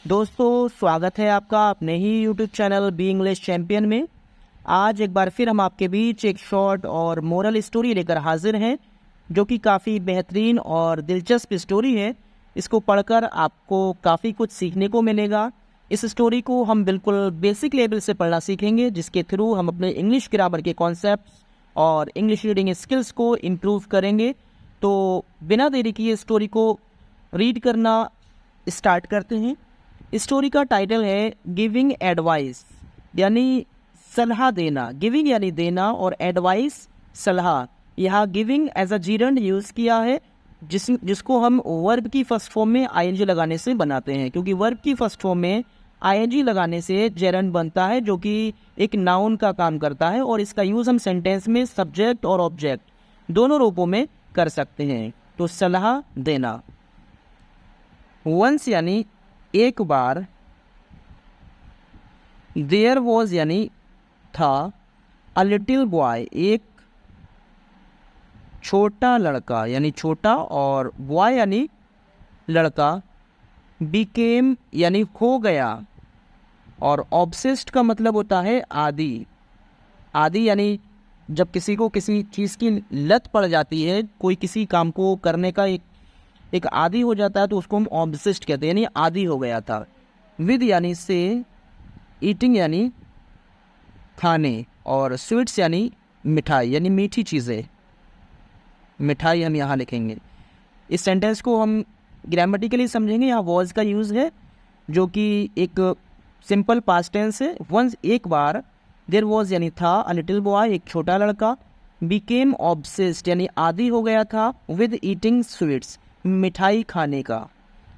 दोस्तों स्वागत है आपका अपने ही YouTube channel be English champion में। आज एक बार फिर हम आपके बीच एक शॉर्ट और मोरल स्टोरी लेकर हाजिर हैं, जो कि काफ़ी बेहतरीन और दिलचस्प स्टोरी है। इसको पढ़कर आपको काफ़ी कुछ सीखने को मिलेगा। इस स्टोरी को हम बिल्कुल बेसिक लेवल से पढ़ना सीखेंगे, जिसके थ्रू हम अपने इंग्लिश ग्रामर के कॉन्सेप्ट्स और इंग्लिश रीडिंग स्किल्स को इम्प्रूव करेंगे। तो बिना देरी किए स्टोरी को रीड करना स्टार्ट करते हैं। स्टोरी का टाइटल है गिविंग एडवाइस, यानी सलाह देना। गिविंग यानी देना और एडवाइस सलाह। यहाँ giving as a gerund use किया है, जिसको हम वर्ब की फर्स्ट फॉर्म में आईएनजी लगाने से बनाते हैं, क्योंकि वर्ब की फर्स्ट फॉर्म में आईएनजी लगाने से जेरंड बनता है, जो कि एक नाउन का काम करता है। और इसका यूज़ हम सेंटेंस में सब्जेक्ट और ऑब्जेक्ट दोनों रूपों में कर सकते हैं। तो सलाह देना। वंस यानी एक बार, देयर वॉज यानी था, अ लिटिल बॉय एक छोटा लड़का यानी छोटा, और बॉय यानी लड़का, बिकेम यानी हो गया, और ऑब्सेस्ड का मतलब होता है आदि। आदि यानी जब किसी को किसी चीज़ की लत पड़ जाती है, कोई किसी काम को करने का एक आदी हो जाता है, तो उसको हम ऑब्सेस्ड कहते हैं, यानी आदी हो गया था। विद यानी से, ईटिंग यानी खाने, और स्वीट्स यानी मिठाई यानी मीठी चीज़ें। मिठाई हम यहाँ लिखेंगे। इस सेंटेंस को हम ग्रामेटिकली समझेंगे। यहाँ वॉज का यूज़ है, जो कि एक सिंपल पास्ट टेंस है। वंस एक बार, देयर वॉज यानी था, अ लिटिल बॉय एक छोटा लड़का, बिकेम ऑब्सेस्ड यानी आदी हो गया था, विद ईटिंग स्वीट्स मिठाई खाने का।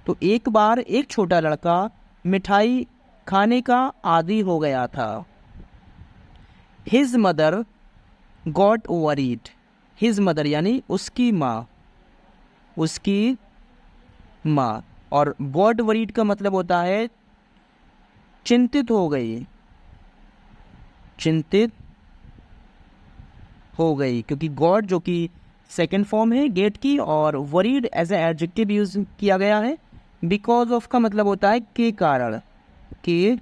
तो एक बार एक छोटा लड़का मिठाई खाने का आदी हो गया था। His mother got worried. His mother यानी उसकी माँ, उसकी माँ। और गॉट वरीड का मतलब होता है चिंतित हो गई, चिंतित हो गई, क्योंकि गॉड जो कि सेकेंड फॉर्म है गेट की, और worried as a adjective use किया गया है। बिकॉज ऑफ का मतलब होता है के कारण, के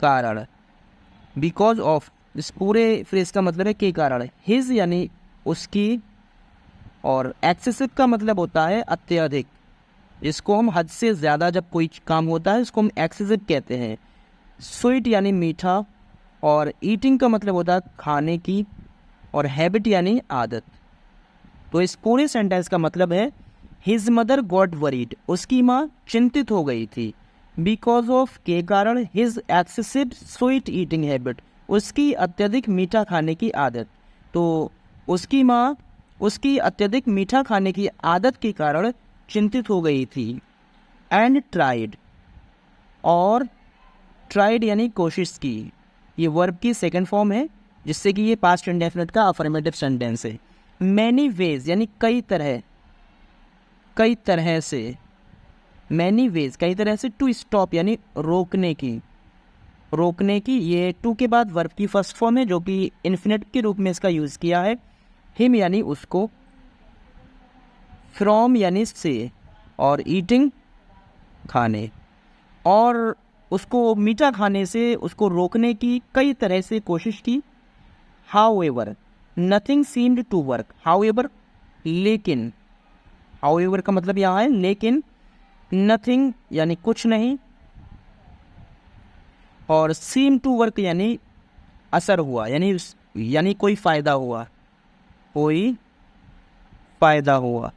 कारण। बिकॉज ऑफ इस पूरे फ्रेज का मतलब है के कारण। हिज यानी उसकी, और एक्सेसिव का मतलब होता है अत्यधिक। इसको हम हद से ज़्यादा जब कोई काम होता है, इसको हम एक्सेसिव कहते हैं। स्वीट यानी मीठा, और ईटिंग का मतलब होता है खाने की, और हैबिट यानी आदत। तो इस पूरे सेंटेंस का मतलब है हिज मदर गॉट वरीड, उसकी माँ चिंतित हो गई थी। बिकॉज ऑफ के कारण, his excessive sweet eating habit, उसकी अत्यधिक मीठा खाने की आदत। तो उसकी माँ उसकी अत्यधिक मीठा खाने की आदत के कारण चिंतित हो गई थी। एंड ट्राइड, और ट्राइड यानी कोशिश की। ये वर्ब की सेकंड फॉर्म है, जिससे कि ये पास्ट इंडेफिनिट का अफर्मेटिव सेंटेंस है। मैनी वेज यानी कई तरह, कई तरह से। मैनी वेज कई तरह से। टू स्टॉप यानी रोकने की, रोकने की। ये टू के बाद वर्ब की फर्स्ट फॉर्म है, जो कि इन्फिनिट के रूप में इसका यूज़ किया है। हिम यानी उसको, फ्रॉम यानी से, और ईटिंग खाने, और उसको मीठा खाने से उसको रोकने की कई तरह से कोशिश की। However, nothing seemed to work. However लेकिन, हाउएवर का मतलब यहाँ है लेकिन। नथिंग यानी कुछ नहीं, और सीम टू वर्क यानी असर हुआ, यानी कोई फ़ायदा हुआ, कोई फ़ायदा हुआ।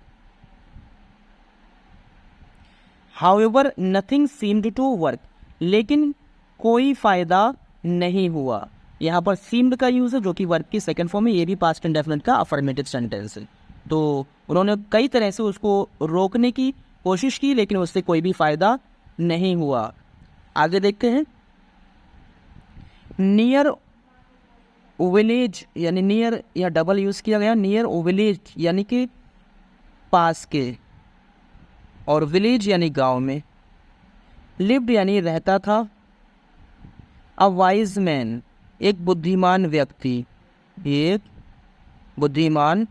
However nothing seemed to work, लेकिन कोई फ़ायदा नहीं हुआ। यहाँ पर सीम्ड का यूज़ है, जो कि वर्ब की सेकंड फॉर्म है। ये भी पास्ट इंडेफिनिट का अफर्मेटिव सेंटेंस है। तो उन्होंने कई तरह से उसको रोकने की कोशिश की, लेकिन उससे कोई भी फ़ायदा नहीं हुआ। आगे देखते हैं। नियर विलेज यानी नियर या डबल यूज़ किया गया। नियर विलेज यानी कि पास के, और विलेज यानी गांव में। लिव्ड यानी रहता था। अ वाइज मैन एक बुद्धिमान व्यक्ति, एक बुद्धिमान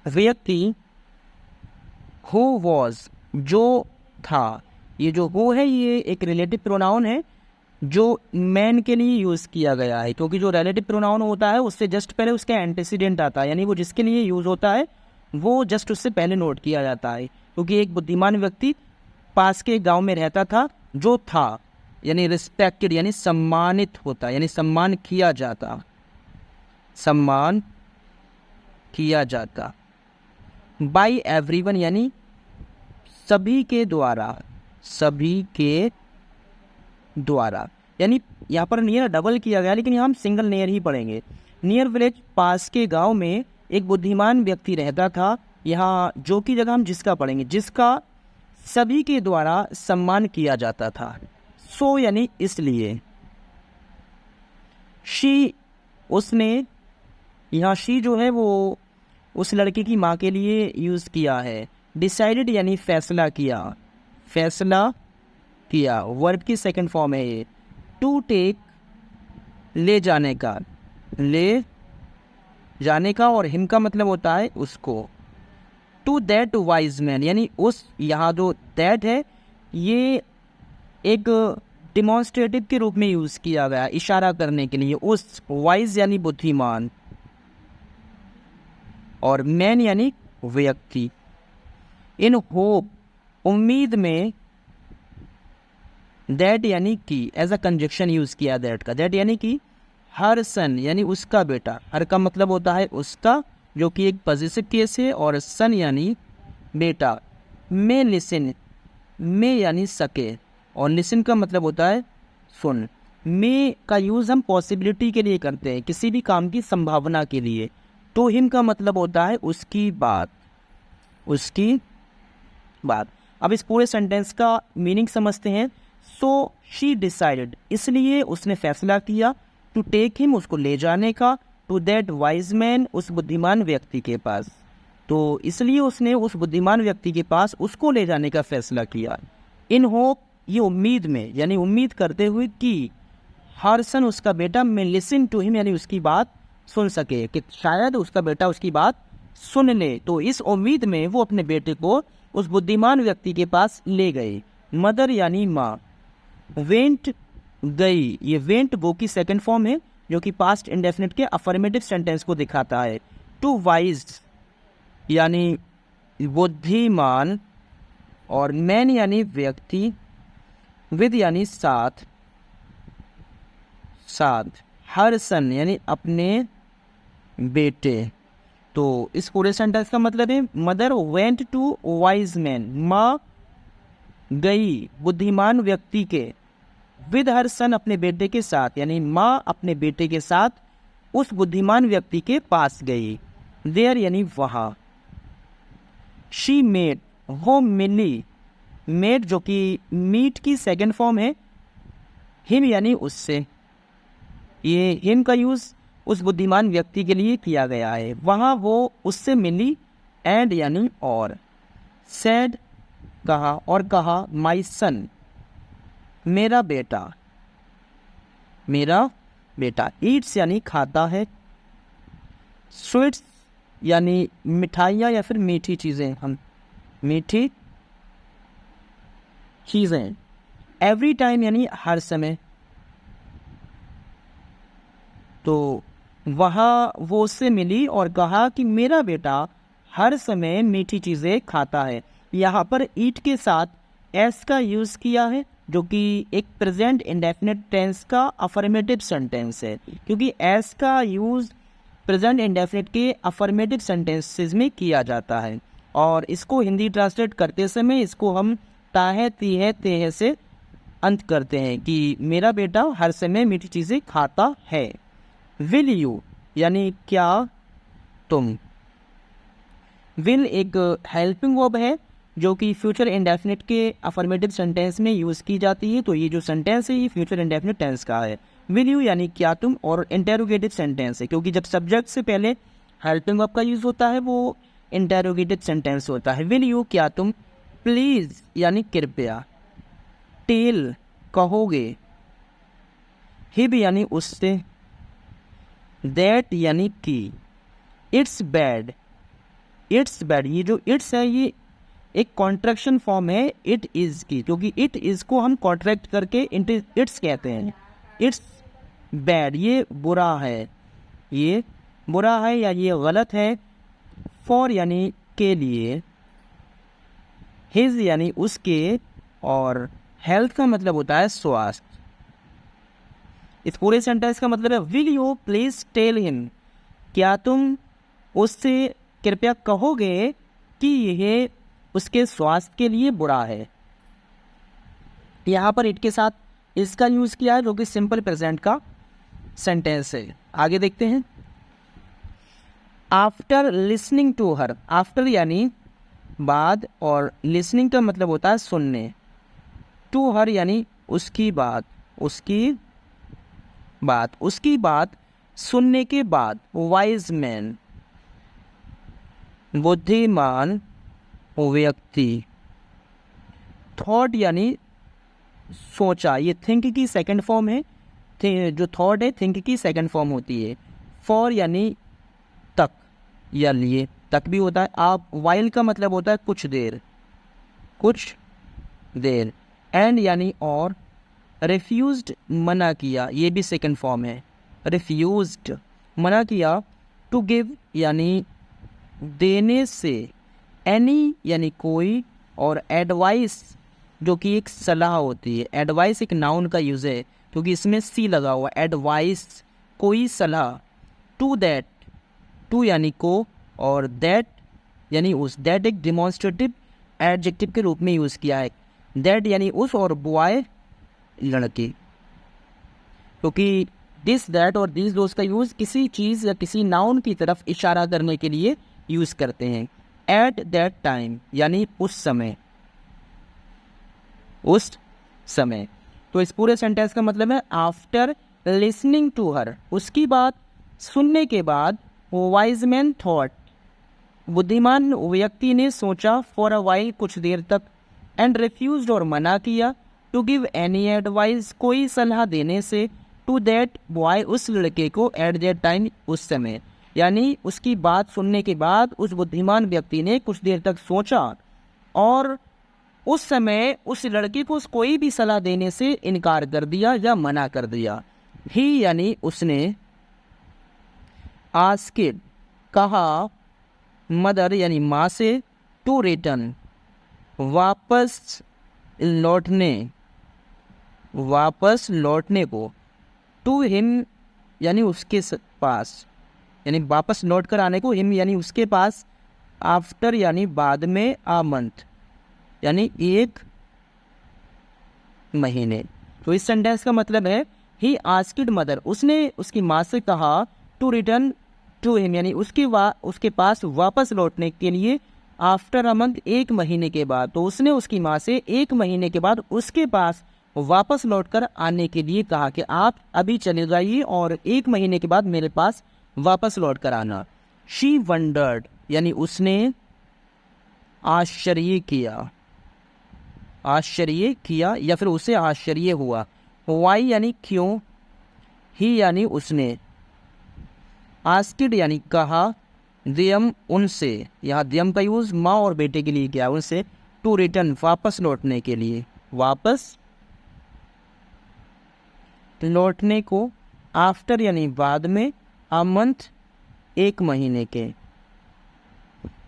व्यक्ति। हु वॉज जो था, ये जो हु है ये एक रिलेटिव प्रोनाउन है जो मैन के लिए यूज़ किया गया है, क्योंकि जो रिलेटिव प्रोनाउन होता है उससे जस्ट पहले उसका एंटीसीडेंट आता है, यानी वो जिसके लिए यूज़ होता है वो जस्ट उससे पहले नोट किया जाता है। क्योंकि एक बुद्धिमान व्यक्ति पास के गांव में रहता था जो था यानी रिस्पेक्टेड यानी सम्मानित होता, यानी सम्मान किया जाता, सम्मान किया जाता बाय एवरीवन यानी सभी के द्वारा, सभी के द्वारा। यानी यहाँ पर नियर डबल किया गया लेकिन यहाँ हम सिंगल नियर ही पढ़ेंगे। नियर विलेज पास के गांव में एक बुद्धिमान व्यक्ति रहता था, यहाँ जो की जगह हम जिसका पढ़ेंगे, जिसका सभी के द्वारा सम्मान किया जाता था। सो यानी इसलिए। शी उसने, यहाँ शी जो है वो उस लड़के की माँ के लिए यूज़ किया है। डिसाइडेड यानी फैसला किया, फैसला किया वर्ब की सेकंड फॉर्म है ये। टू टेक ले जाने का, ले जाने का, और हिम का मतलब होता है उसको। टू दैट वाइज मैन यानी उस, यहाँ जो दैट है ये एक डिमॉन्स्ट्रेटिव के रूप में यूज़ किया गया, इशारा करने के लिए। उस वाइज यानी बुद्धिमान, और मैन यानी व्यक्ति। इन होप उम्मीद में, दैट यानी कि एज अ कंजक्शन यूज़ किया दैट का। दैट यानी कि हर सन यानी उसका बेटा, हर का मतलब होता है उसका जो कि एक पॉजिटिव केस है, और सन यानी बेटा। मे लिसन, मे यानी सके, और लिसन का मतलब होता है सुन। मे का यूज़ हम पॉसिबिलिटी के लिए करते हैं, किसी भी काम की संभावना के लिए। तो हिम का मतलब होता है उसकी बात, उसकी बात। अब इस पूरे सेंटेंस का मीनिंग समझते हैं। सो शी डिसाइडेड इसलिए उसने फैसला किया, टू टेक हिम उसको ले जाने का, टू दैट वाइज मैन उस बुद्धिमान व्यक्ति के पास। तो इसलिए उसने उस बुद्धिमान व्यक्ति के पास उसको ले जाने का फैसला किया। इन होप ये उम्मीद में यानी उम्मीद करते हुए कि हर सन उसका बेटा में लिसन टू हिम यानी उसकी बात सुन सके, कि शायद उसका बेटा उसकी बात सुन ले। तो इस उम्मीद में वो अपने बेटे को उस बुद्धिमान व्यक्ति के पास ले गए। मदर यानी माँ। वेंट गई, ये वेंट गो की सेकंड फॉर्म है जो कि पास्ट इंडेफिनिट के अफर्मेटिव सेंटेंस को दिखाता है। टू वाइज यानी बुद्धिमान, और मैन यानी व्यक्ति, विद यानी साथ, साथ। हर सन यानी अपने बेटे। तो इस पूरे सेंटेंस का मतलब है mother went to wise man, माँ गई बुद्धिमान व्यक्ति के, विद हर सन अपने बेटे के साथ, यानी माँ अपने बेटे के साथ उस बुद्धिमान व्यक्ति के पास गई। देयर यानी वहाँ। शी मेड वो मिली, मेड जो कि मीट की सेकंड फॉर्म है। हिम यानी उससे, ये हिम का यूज़ उस बुद्धिमान व्यक्ति के लिए किया गया है। वहाँ वो उससे मिली, एंड यानी और। सैड कहा, और कहा माई सन मेरा बेटा, मेरा बेटा। ईट्स यानी खाता है। स्वीट्स यानी मिठाइयाँ या फिर मीठी चीज़ें, हम मीठी चीज़ें। एवरी टाइम यानी हर समय। तो वहाँ वो उससे मिली और कहा कि मेरा बेटा हर समय मीठी चीज़ें खाता है। यहाँ पर ईट के साथ एस का यूज़ किया है जो कि एक प्रेजेंट इंडेफिनिट टेंस का अफर्मेटिव सेंटेंस है, क्योंकि एस का यूज़ प्रेजेंट इंडेफिनिट के अफर्मेटिव सेंटेंसेस में किया जाता है। और इसको हिंदी ट्रांसलेट करते समय इसको हम ताहे तीहे तेहे से अंत करते हैं कि मेरा बेटा हर समय मीठी चीज़ें खाता है। विल यू यानी क्या तुम। विल एक हेल्पिंग वर्ब है जो कि फ्यूचर इंडेफिनिट के अफर्मेटिव सेंटेंस में यूज़ की जाती है। तो ये जो सेंटेंस है ये फ्यूचर इंडेफिनिट टेंस का है। विल यू यानी क्या तुम, और इंटेरोगेटिव सेंटेंस है क्योंकि जब सब्जेक्ट से पहले हेल्पिंग वर्ब का यूज़ होता है वो इंटेरोगेटिव सेंटेंस होता है। विल यू क्या तुम, प्लीज़ यानी कृपया, टेल कहोगे, हिब यानी उससे, दैट यानी कि, इट्स बैड, इट्स बैड। ये जो इट्स है ये एक कॉन्ट्रैक्शन फॉर्म है इट इज़ की, क्योंकि इट इज़ को हम कॉन्ट्रैक्ट करके इट्स कहते हैं। इट्स बैड, ये बुरा है, ये बुरा है या ये गलत है। फॉर यानी के लिए, हिज यानी उसके, और हेल्थ का मतलब होता है स्वास्थ्य। इस पूरे सेंटेंस का मतलब है will you please tell him, क्या तुम उससे कृपया कहोगे कि यह उसके स्वास्थ्य के लिए बुरा है। यहाँ पर इट के साथ इसका यूज़ किया है जो कि सिंपल प्रेजेंट का सेंटेंस है। आगे देखते हैं। After listening to her, after यानी बाद, और लिसनिंग का मतलब होता है सुनने। टू हर यानी उसकी बात, उसकी बात सुनने के बाद। वाइज मैन, बुद्धिमान व्यक्ति। थॉट यानी सोचा, ये थिंक की सेकंड फॉर्म है। जो थॉट है थिंक की सेकंड फॉर्म होती है। फॉर यानी तक या लिए, तक भी होता है। आप वाइल का मतलब होता है कुछ देर, कुछ देर। एंड यानी और। रिफ्यूज्ड मना किया, ये भी सेकंड फॉर्म है। रिफ्यूज्ड मना किया। टू गिव यानी देने से। एनी यानी कोई, और एडवाइस जो कि एक सलाह होती है। एडवाइस एक नाउन का यूज़ है क्योंकि इसमें सी लगा हुआ। एडवाइस कोई सलाह। टू दैट, टू यानी को, और दैट यानी उस। दैट एक डिमॉन्स्ट्रेटिव एडजेक्टिव के रूप में यूज़ किया है। दैट यानी उस, और बॉय लड़के, क्योंकि दिस दैट और दिस दोस्त का यूज़ किसी चीज़ या किसी नाउन की तरफ इशारा करने के लिए यूज़ करते हैं। एट दैट टाइम यानी उस समय, उस समय। तो इस पूरे सेंटेंस का मतलब है आफ्टर लिसनिंग टू हर, उसकी बात सुनने के बाद। वाइज मैन थॉट, बुद्धिमान व्यक्ति ने सोचा। फॉर अ वाइल कुछ देर तक। एंड रिफ्यूज्ड और मना किया। टू गिव एनी एडवाइस कोई सलाह देने से। टू दैट बॉय उस लड़के को। एट दैट टाइम उस समय, यानी उसकी बात सुनने के बाद उस बुद्धिमान व्यक्ति ने कुछ देर तक सोचा और उस समय उस लड़के को कोई भी सलाह देने से इनकार कर दिया या मना कर दिया। ही यानी उसने। आस्क्ड कहा। मदर यानी माँ से। टू रिटर्न वापस लौटने, वापस लौटने को। टू हिम यानी उसके पास, यानी वापस लौट कर आने को। हिम यानी उसके पास। आफ्टर यानी बाद में। आ मंथ यानी एक महीने। तो इस सेंटेंस का मतलब है ही आस्क्ड मदर, उसने उसकी माँ से कहा। टू रिटर्न टू हिम यानी उसके पास वापस लौटने के लिए। आफ्टर अ मंथ एक महीने के बाद। तो उसने उसकी माँ से एक महीने के बाद उसके पास वापस लौटकर आने के लिए कहा कि आप अभी चले जाइए और एक महीने के बाद मेरे पास वापस लौट कर आना। शी वंडर्ड यानी उसने आश्चर्य किया, आश्चर्य किया या फिर उसे आश्चर्य हुआ। वाई यानी क्यों। ही यानी उसने। आस्क्ड यानी कहा। दियम उनसे, यहाँ दियम का यूज़ माँ और बेटे के लिए किया, उनसे। टू रिटर्न वापस लौटने के लिए, वापस लौटने को। आफ्टर यानी बाद में। अ मंथ एक महीने के।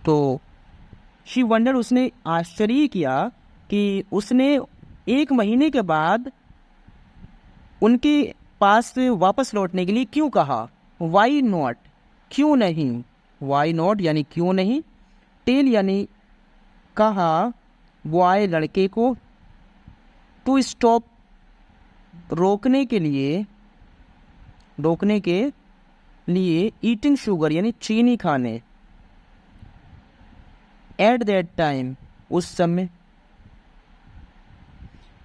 तो शी वंडर उसने आश्चर्य किया कि उसने एक महीने के बाद उनके पास से वापस लौटने के लिए क्यों कहा। वाई नॉट क्यों नहीं। वाई नॉट यानी क्यों नहीं। टेल यानी कहा बॉय लड़के को। टू स्टॉप रोकने के लिए, रोकने के लिए। ईटिंग शुगर यानी चीनी खाने। एट दैट टाइम उस समय।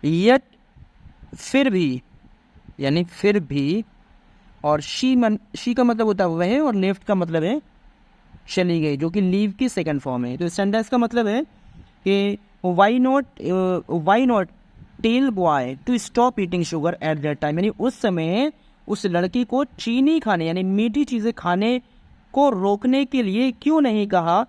यट फिर भी यानी फिर भी। और शी का मतलब होता है वह, और लेफ्ट का मतलब है चली गई, जो कि लीव की सेकंड फॉर्म है। तो इस सेंटेंस का मतलब है कि why not tell boy to stop eating sugar at that time, यानी उस समय उस लड़की को चीनी खाने यानी मीठी चीज़ें खाने को रोकने के लिए क्यों नहीं कहा,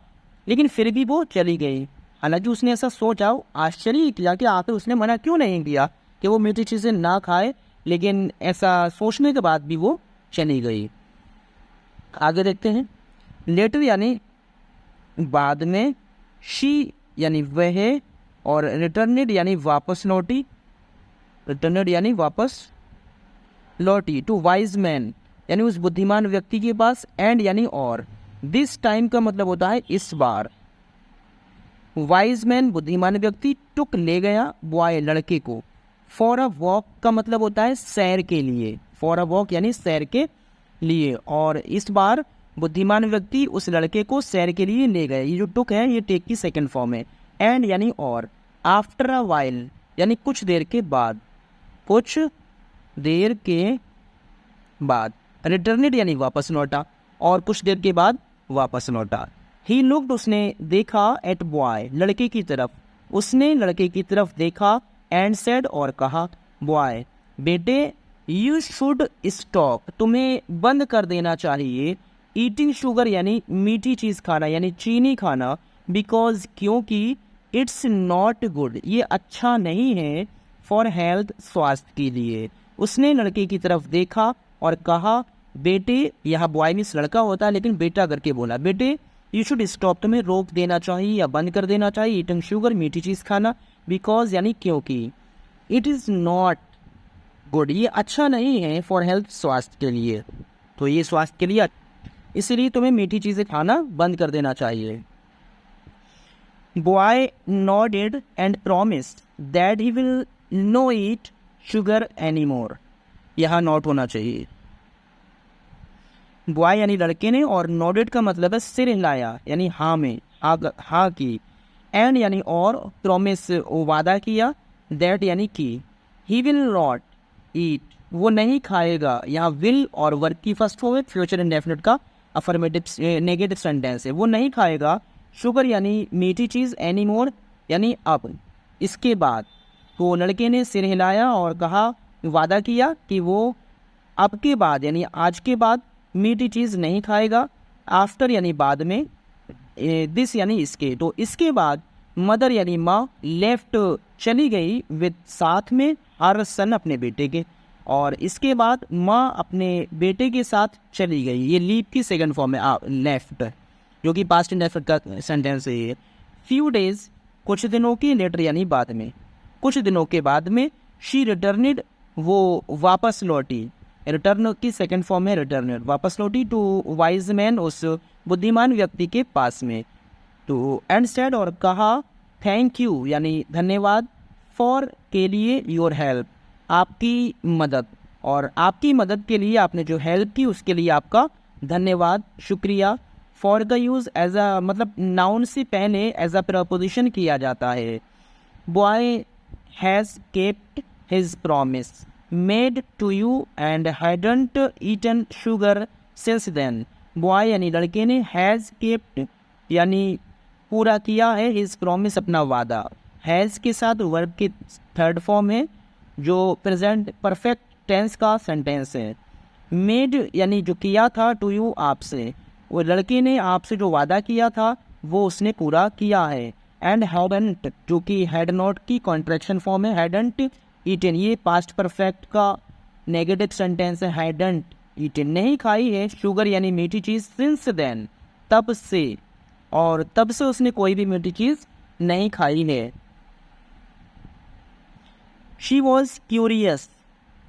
लेकिन फिर भी वो चली गई। हालांकि उसने ऐसा सोचा, आश्चर्य किया कि आखिर उसने मना क्यों नहीं किया कि वो मीठी चीज़ें ना खाए, लेकिन ऐसा सोचने के बाद भी वो चली गई। आगे देखते हैं। लेटर यानी बाद में, शी यानी वह, और रिटर्नेड यानी वापस लौटी, रिटर्नेड यानी वापस लौटी, टू वाइज मैन यानी उस बुद्धिमान व्यक्ति के पास, एंड यानी और, दिस टाइम का मतलब होता है इस बार। वाइज मैन बुद्धिमान व्यक्ति, टुक ले गया, बॉय लड़के को, फॉर अ वॉक का मतलब होता है सैर के लिए, फॉर अ वॉक यानी सैर के लिए, और इस बार बुद्धिमान व्यक्ति उस लड़के को सैर के लिए ले गए। ये जो टुक है ये टेक की सेकंड फॉर्म है। एंड यानी और, आफ्टर अ वाइल यानी कुछ देर के बाद, कुछ देर के बाद, रिटर्नेड यानी वापस लौटा, और कुछ देर के बाद वापस लौटा। ही लुक्ड उसने देखा, एट बॉय लड़के की तरफ, उसने लड़के की तरफ देखा, एंड सेड और कहा, बॉय बेटे, यू शुड स्टॉप तुम्हें बंद कर देना चाहिए, ईटिंग शुगर यानी मीठी चीज़ खाना यानी चीनी खाना, बिकॉज क्योंकि इट्स नॉट गुड ये अच्छा नहीं है, फॉर हेल्थ स्वास्थ्य के लिए। उसने लड़के की तरफ देखा और कहा, बेटे, यहाँ बॉय मीन्स लड़का होता है लेकिन बेटा करके बोला, बेटे यू शुड स्टॉप तुम्हें रोक देना चाहिए या बंद कर देना चाहिए, ईटिंग शुगर मीठी चीज़ खाना, बिकॉज यानी क्योंकि, इट इज़ नॉट गुड ये अच्छा नहीं है, फॉर हेल्थ स्वास्थ्य के लिए, तो ये स्वास्थ्य के लिए, इसलिए तुम्हें मीठी चीज़ें खाना बंद कर देना चाहिए। Boy nodded and promised that he will no eat sugar any more, यहाँ नॉट होना चाहिए। बॉय यानी लड़के ने, और नॉडेड का मतलब है सिर हिलाया यानी हाँ में, हाँ की, एंड यानी और, प्रॉमिस वादा किया, दैट यानी कि, ही विल नॉट ईट वो नहीं खाएगा, यहाँ विल और वर्क की फर्स्ट फॉर्म है, फ्यूचर इंडेफिनिट का अफर्मेटिव नेगेटिव सेंटेंस है, वो नहीं खाएगा, शुगर यानी मीठी चीज़, एनी मोर यानी अब, इसके बाद। तो लड़के ने सिर हिलाया और कहा, वादा किया कि वो अब के बाद यानी आज के बाद मीठी चीज़ नहीं खाएगा, आफ्टर यानी बाद में, दिस यानी इसके, तो इसके बाद मदर यानी माँ, लेफ्ट चली गई, विद साथ में, हर सन अपने बेटे के, और इसके बाद माँ अपने बेटे के साथ चली गई, ये लीव की सेकंड फॉर्म है, लेफ्ट जो कि पास्ट इंडेफिनिट का सेंटेंस है ये। फ्यू डेज कुछ दिनों की, लेटर यानी बाद में, कुछ दिनों के बाद में, शी रिटर्नेड वो वापस लौटी, रिटर्न की सेकंड फॉर्म है रिटर्नेड, वापस लौटी, टू वाइज मैन उस बुद्धिमान व्यक्ति के पास में, टू एंड सेड और कहा, थैंक यू यानी धन्यवाद, फॉर के लिए, योर हेल्प आपकी मदद, और आपकी मदद के लिए आपने जो हेल्प की उसके लिए आपका धन्यवाद, शुक्रिया। फॉर का यूज़ एज अ मतलब नाउन से पहले एज अ प्रपोजिशन किया जाता है। Boy has kept his promise made to you and hadn't eaten sugar since then, boy यानी लड़के ने, हैज़ केप्ट यानी पूरा किया है, हिज प्रॉमिस अपना वादा, हैज़ के साथ वर्ब की थर्ड फॉर्म है जो प्रेजेंट परफेक्ट टेंस का सेंटेंस है। मेड यानी जो किया था, टू यू आपसे, वो लड़के ने आपसे जो वादा किया था वो उसने पूरा किया है। एंड हैडंट जो कि हैड नॉट की कॉन्ट्रैक्शन फॉर्म है, हैडंट ईटन ये पास्ट परफेक्ट का नेगेटिव सेंटेंस है, हैडंट ईटन नहीं खाई है, शुगर यानी मीठी चीज़, सिंस देन तब से, और तब से उसने कोई भी मीठी चीज़ नहीं खाई है। शी वॉज क्यूरियस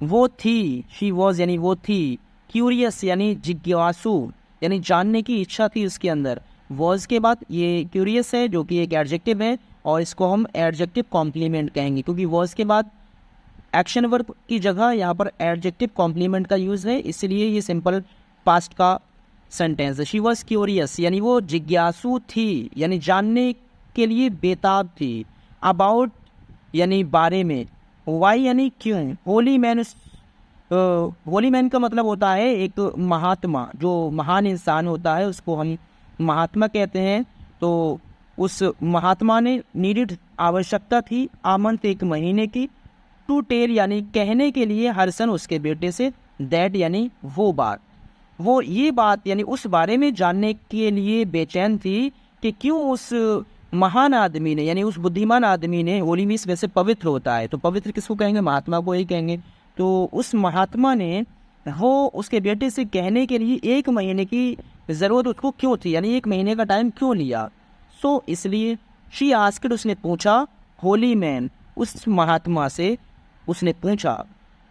वो थी, शी वॉज यानी वो थी, क्यूरियस यानी जिज्ञासु यानी जानने की इच्छा थी उसके अंदर, वॉज के बाद ये क्यूरियस है जो कि एक एडजेक्टिव है, और इसको हम एडजेक्टिव कॉम्प्लीमेंट कहेंगे क्योंकि वॉज के बाद एक्शन वर्ब की जगह यहाँ पर एडजेक्टिव कॉम्प्लीमेंट का यूज़ है, इसलिए ये सिंपल पास्ट का सेंटेंस है। शी वॉज क्यूरियस यानी वो जिज्ञासु थी यानी जानने के लिए बेताब थी, अबाउट यानी बारे में, वाई यानी क्यों, होली मैन, होली मैन का मतलब होता है एक महात्मा, जो महान इंसान होता है उसको हम महात्मा कहते हैं। तो उस महात्मा ने नीडेड आवश्यकता थी, आमंत एक महीने की, टू टेल यानी कहने के लिए, हर सन उसके बेटे से, दैट यानी वो बात, वो ये बात यानी उस बारे में जानने के लिए बेचैन थी कि क्यों उस महान आदमी ने यानी उस बुद्धिमान आदमी ने, होली मीन्स वैसे पवित्र होता है, तो पवित्र किसको कहेंगे, महात्मा को ही कहेंगे। तो उस महात्मा ने वो उसके बेटे से कहने के लिए 1 महीने की ज़रूरत उसको क्यों थी, यानी 1 महीने का टाइम क्यों लिया। सो इसलिए शी आस्क्ड, उसने पूछा, होली मैन, उस महात्मा से उसने पूछा,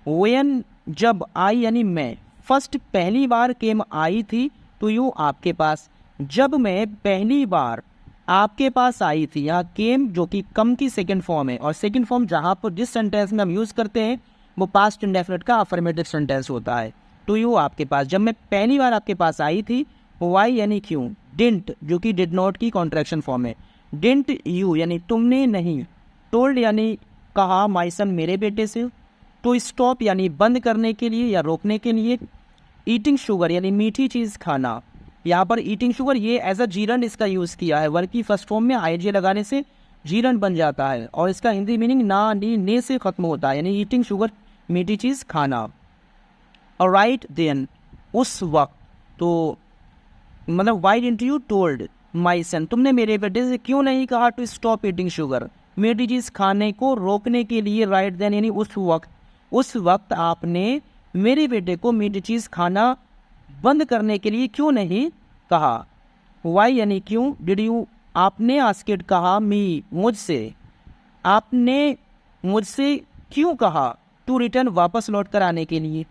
व्हेन, जब, आई यानी मैं, फर्स्ट पहली बार, केम आई थी, टू यू आपके पास, जब मैं पहली बार आपके पास आई थी। यहाँ केम जो कि कम की सेकंड फॉर्म है, और सेकंड फॉर्म जहाँ पर जिस सेंटेंस में हम यूज़ करते हैं वो पास्ट इंडेफिनिट का अफर्मेटिव सेंटेंस होता है। टू यू आपके पास, जब मैं पहली बार आपके पास आई थी, वाई यानी क्यों, डिंट जो कि डिड नॉट की कॉन्ट्रैक्शन फॉर्म है, डिंट यू यानी तुमने नहीं, टोल्ड यानी कहा, माई सन मेरे बेटे से, टू स्टॉप यानी बंद करने के लिए या रोकने के लिए, ईटिंग शुगर यानी मीठी चीज़ खाना। यहाँ पर ईटिंग शुगर ये एज अ जीरन इसका यूज़ किया है, वर्ग की फर्स्ट फॉर्म में आई लगाने से जीरन बन जाता है, और इसका हिंदी मीनिंग ना, नी, ने से खत्म होता है, यानी ईटिंग शुगर मीठी चीज़ खाना। और राइट देन, उस वक्त, तो मतलब why didn't you told my son, तुमने मेरे बेटे से क्यों नहीं कहा टू स्टॉप ईटिंग शुगर, मीठी चीज़ खाने को रोकने के लिए। राइट देन यानी उस वक्त आपने मेरे बेटे को मीठी चीज़ खाना बंद करने के लिए क्यों नहीं कहा। वाई यानी क्यों, डिड यू आपने आस्केड कहा, मी मुझसे, आपने मुझसे क्यों कहा, टू रिटर्न वापस लौट कर आने के लिए।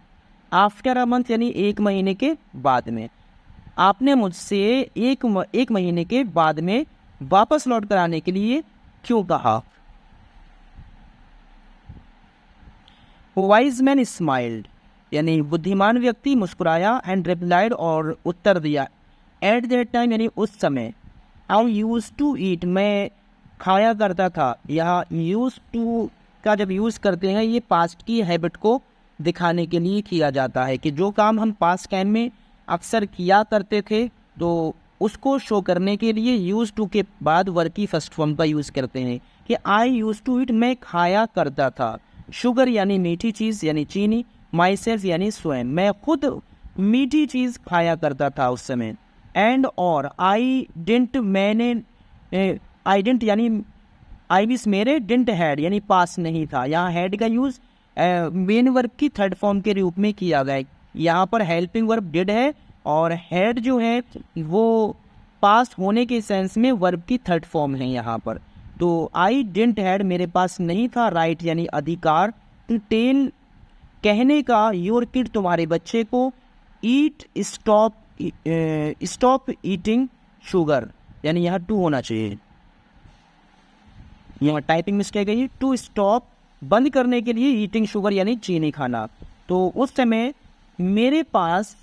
आफ्टर अ मंथ यानी 1 महीने के बाद में, आपने मुझसे एक महीने के बाद में वापस लौट कर आने के लिए क्यों कहा। वाइज मैन स्माइल्ड यानी बुद्धिमान व्यक्ति मुस्कुराया, एंड रिप्लाइड और उत्तर दिया, एट दैट टाइम यानी उस समय, आई यूज टू ईट मैं खाया करता था। यहाँ यूज टू का जब यूज़ करते हैं ये पास्ट की हैबिट को दिखाने के लिए किया जाता है, कि जो काम हम पास्ट टाइम में अक्सर किया करते थे तो उसको शो करने के लिए यूज टू के बाद वर्ग की फर्स्ट फॉर्म का यूज़ करते हैं, कि आई यूज टू ईट मैं खाया करता था, शुगर यानी मीठी चीज़ यानी चीनी, माई सेल्फ यानी स्वयं मैं खुद मीठी चीज़ खाया करता था उस समय, एंड और आई डिंट मैंने, आई डिंट यानी आई मिस मेरे, डिंट हैड यानी पास नहीं था। यहाँ हैड का यूज़ मेन वर्ब की थर्ड फॉर्म के रूप में किया गया है। यहाँ पर हेल्पिंग वर्ब डिड है और हैड जो है वो पास होने के सेंस में वर्ब की थर्ड फॉर्म है यहाँ पर। तो आई डिंट हैड मेरे पास नहीं था, राइट यानी अधिकार, टू टेल कहने का, योर किड तुम्हारे बच्चे को, ईट स्टॉप ईटिंग शुगर यानी यहाँ टू होना चाहिए, यहाँ टाइपिंग मिस्टेक है, टू स्टॉप बंद करने के लिए, ईटिंग शुगर यानी चीनी खाना। तो उस समय मेरे पास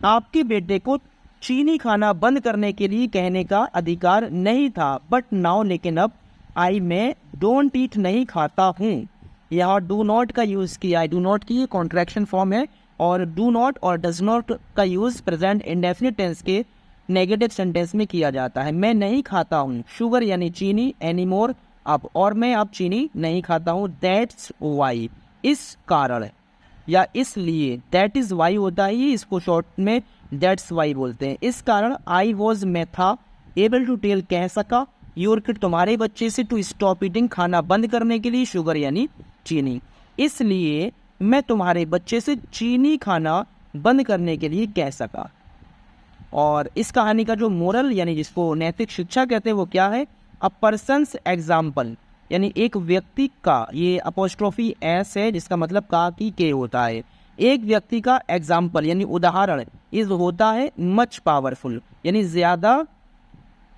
आपके बेटे को चीनी खाना बंद करने के लिए कहने का अधिकार नहीं था, बट नाउ लेकिन अब, आई मैं डोंट ईट नहीं खाता हूँ। यहाँ डू नॉट का यूज़ किया है, डू नॉट की कॉन्ट्रैक्शन फॉर्म है, और डू नॉट और डज नॉट का यूज़ प्रेजेंट इंडेफिनिट टेंस के नेगेटिव सेंटेंस में किया जाता है। मैं नहीं खाता हूँ शुगर यानी चीनी, एनीमोर अब, और मैं अब चीनी नहीं खाता हूँ, दैट्स वाई इस कारण या इसलिए, दैट इज़ वाई होता है, इसको शॉर्ट में दैट्स वाई बोलते हैं। इस कारण आई वॉज मैं था, एबल टू टेल कह सका, योर किड तुम्हारे बच्चे से, टू स्टॉप ईटिंग खाना बंद करने के लिए, शुगर यानी चीनी, इसलिए मैं तुम्हारे बच्चे से चीनी खाना बंद करने के लिए कह सका। और इस कहानी का जो मोरल यानी जिसको नैतिक शिक्षा कहते हैं वो क्या है, अ पर्सन्स एग्जाम्पल यानी एक व्यक्ति का, ये अपोस्ट्रोफी एस है जिसका मतलब का की के होता है, एक व्यक्ति का एग्जाम्पल यानी उदाहरण इज होता है मच पावरफुल यानी ज़्यादा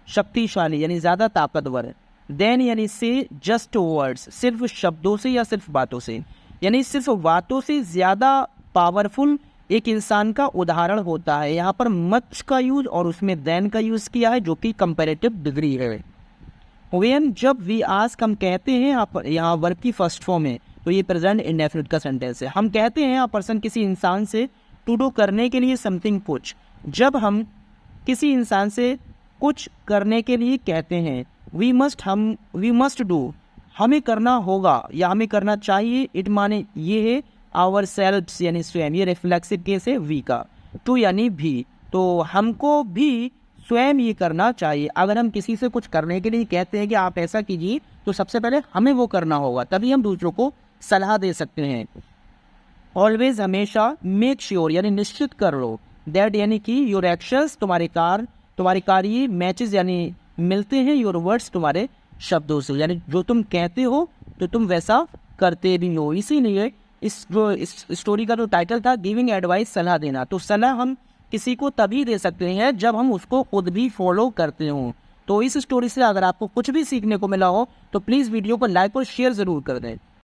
शक्तिशाली यानी ज़्यादा ताकतवर, देन यानी से जस्ट वर्ड्स सिर्फ शब्दों से या सिर्फ बातों से, यानी सिर्फ बातों से ज़्यादा पावरफुल एक इंसान का उदाहरण होता है। यहाँ पर मच का यूज और उसमें देन का यूज़ किया है जो कि कंपैरेटिव डिग्री है। व्हेन जब वी आस्क हम कहते हैं, यहाँ वर्ब की फर्स्ट फॉर्म है तो ये प्रेजेंट इंडेफिनिट का सेंटेंस है। हम कहते हैं पर्सन किसी इंसान से टू डू करने के लिए समथिंग कुछ, जब हम किसी इंसान से कुछ करने के लिए कहते हैं, वी मस्ट डू हमें करना होगा या हमें करना चाहिए, इट माने ये है आवर सेल्फ्स यानी स्वयं, ये रिफ्लेक्सिव केस है वी का, टू यानी भी, तो हमको भी स्वयं ये करना चाहिए। अगर हम किसी से कुछ करने के लिए कहते हैं कि आप ऐसा कीजिए, तो सबसे पहले हमें वो करना होगा, तभी हम दूसरों को सलाह दे सकते हैं। ऑलवेज, हमेशा, मेक श्योर यानी निश्चित कर लो, दैट यानी कि योर एक्शंस तुम्हारे कार्य मैचेस यानी मिलते हैं योर वर्ड्स तुम्हारे शब्दों से, यानी जो तुम कहते हो तो तुम वैसा करते भी हो। इसीलिए इस स्टोरी का जो टाइटल था गिविंग एडवाइस, सलाह देना। तो सलाह हम किसी को तभी दे सकते हैं जब हम उसको खुद भी फॉलो करते हों। तो इस स्टोरी से अगर आपको कुछ भी सीखने को मिला हो तो प्लीज़ वीडियो को लाइक और शेयर ज़रूर कर दें।